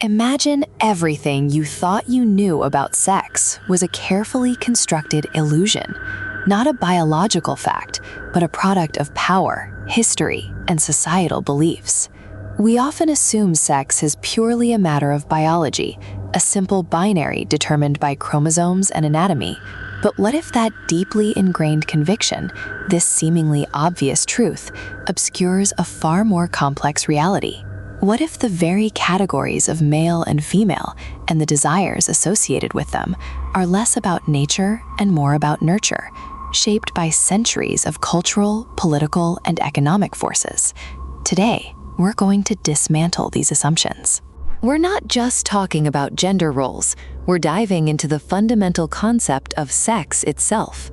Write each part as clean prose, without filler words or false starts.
Imagine everything you thought you knew about sex was a carefully constructed illusion, not a biological fact, but a product of power, history, and societal beliefs. We often assume sex is purely a matter of biology, a simple binary determined by chromosomes and anatomy. But what if that deeply ingrained conviction, this seemingly obvious truth, obscures a far more complex reality? What if the very categories of male and female and the desires associated with them are less about nature and more about nurture, shaped by centuries of cultural, political, and economic forces? Today, we're going to dismantle these assumptions. We're not just talking about gender roles, we're diving into the fundamental concept of sex itself.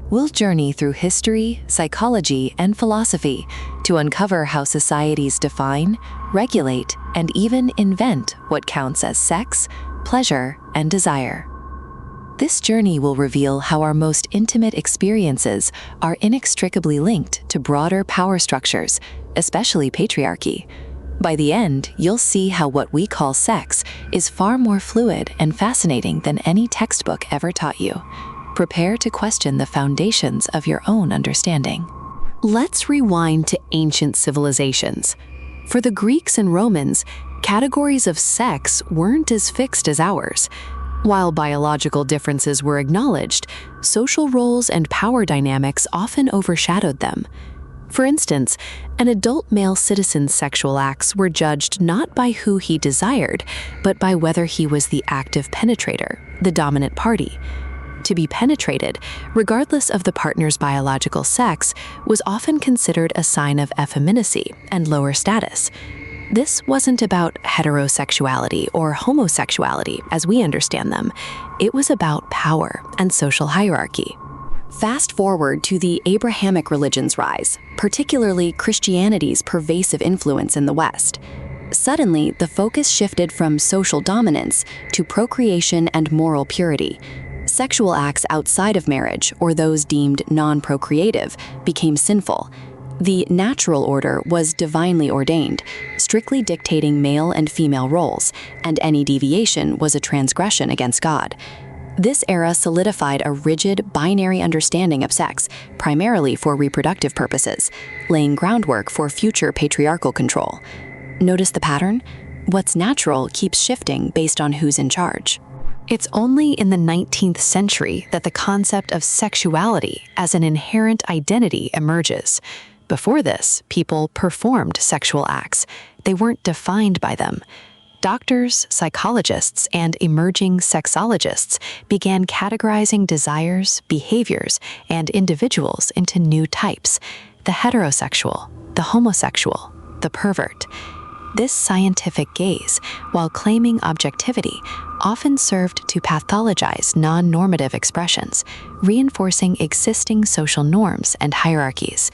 We'll journey through history, psychology, and philosophy to uncover how societies define, regulate, and even invent what counts as sex, pleasure, and desire. This journey will reveal how our most intimate experiences are inextricably linked to broader power structures, especially patriarchy. By the end, you'll see how what we call sex is far more fluid and fascinating than any textbook ever taught you. Prepare to question the foundations of your own understanding. Let's rewind to ancient civilizations. For the Greeks and Romans, categories of sex weren't as fixed as ours. While biological differences were acknowledged, social roles and power dynamics often overshadowed them. For instance, an adult male citizen's sexual acts were judged not by who he desired, but by whether he was the active penetrator, the dominant party. To be penetrated, regardless of the partner's biological sex, was often considered a sign of effeminacy and lower status. This wasn't about heterosexuality or homosexuality as we understand them. It was about power and social hierarchy. Fast forward to the Abrahamic religion's rise, particularly Christianity's pervasive influence in the West. Suddenly, the focus shifted from social dominance to procreation and moral purity. Sexual acts outside of marriage, or those deemed non-procreative, became sinful. The natural order was divinely ordained, strictly dictating male and female roles, and any deviation was a transgression against God. This era solidified a rigid, binary understanding of sex, primarily for reproductive purposes, laying groundwork for future patriarchal control. Notice the pattern? What's natural keeps shifting based on who's in charge. It's only in the 19th century that the concept of sexuality as an inherent identity emerges. Before this, people performed sexual acts. They weren't defined by them. Doctors, psychologists, and emerging sexologists began categorizing desires, behaviors, and individuals into new types: the heterosexual, the homosexual, the pervert. This scientific gaze, while claiming objectivity, often served to pathologize non-normative expressions, reinforcing existing social norms and hierarchies.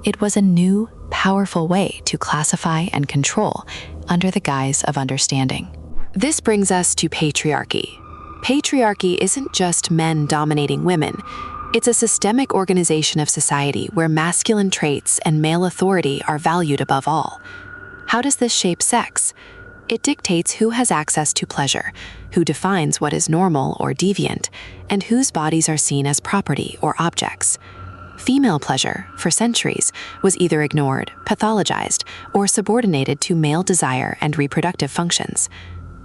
It was a new, powerful way to classify and control under the guise of understanding. This brings us to patriarchy. Patriarchy isn't just men dominating women. It's a systemic organization of society where masculine traits and male authority are valued above all. How does this shape sex? It dictates who has access to pleasure, who defines what is normal or deviant, and whose bodies are seen as property or objects. Female pleasure, for centuries, was either ignored, pathologized, or subordinated to male desire and reproductive functions.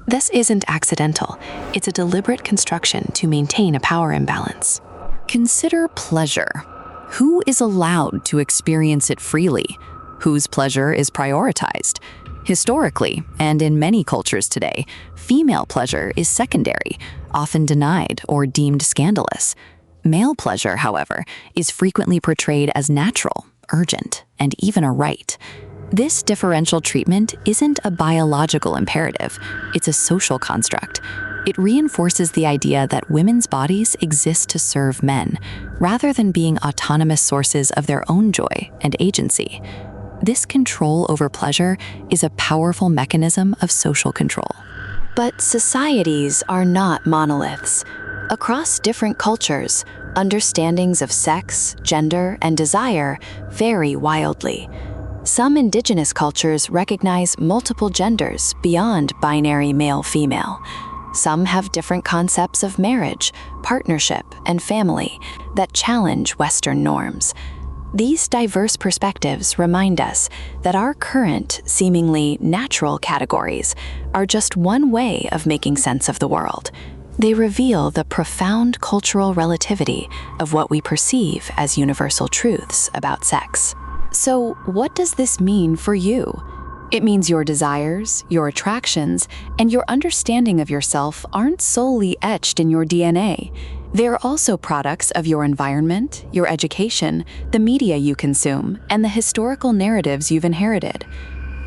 This isn't accidental. It's a deliberate construction to maintain a power imbalance. Consider pleasure. Who is allowed to experience it freely? Whose pleasure is prioritized? Historically, and in many cultures today, female pleasure is secondary, often denied or deemed scandalous. Male pleasure, however, is frequently portrayed as natural, urgent, and even a right. This differential treatment isn't a biological imperative, it's a social construct. It reinforces the idea that women's bodies exist to serve men, rather than being autonomous sources of their own joy and agency. This control over pleasure is a powerful mechanism of social control. But societies are not monoliths. Across different cultures, understandings of sex, gender, and desire vary wildly. Some indigenous cultures recognize multiple genders beyond binary male-female. Some have different concepts of marriage, partnership, and family that challenge Western norms. These diverse perspectives remind us that our current, seemingly natural categories are just one way of making sense of the world. They reveal the profound cultural relativity of what we perceive as universal truths about sex. So, what does this mean for you? It means your desires, your attractions, and your understanding of yourself aren't solely etched in your DNA. They are also products of your environment, your education, the media you consume, and the historical narratives you've inherited.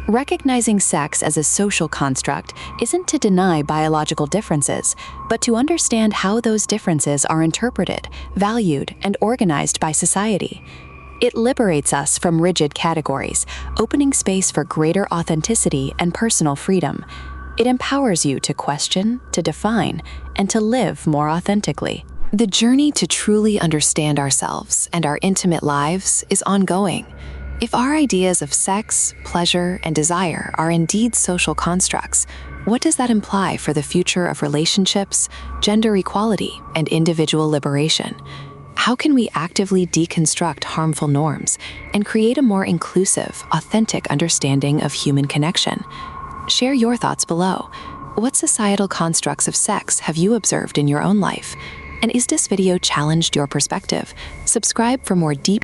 Recognizing sex as a social construct isn't to deny biological differences, but to understand how those differences are interpreted, valued, and organized by society. It liberates us from rigid categories, opening space for greater authenticity and personal freedom. It empowers you to question, to define, and to live more authentically. The journey to truly understand ourselves and our intimate lives is ongoing. If our ideas of sex, pleasure, and desire are indeed social constructs, what does that imply for the future of relationships, gender equality, and individual liberation? How can we actively deconstruct harmful norms and create a more inclusive, authentic understanding of human connection? Share your thoughts below. What societal constructs of sex have you observed in your own life? And is this video challenged your perspective? Subscribe for more deep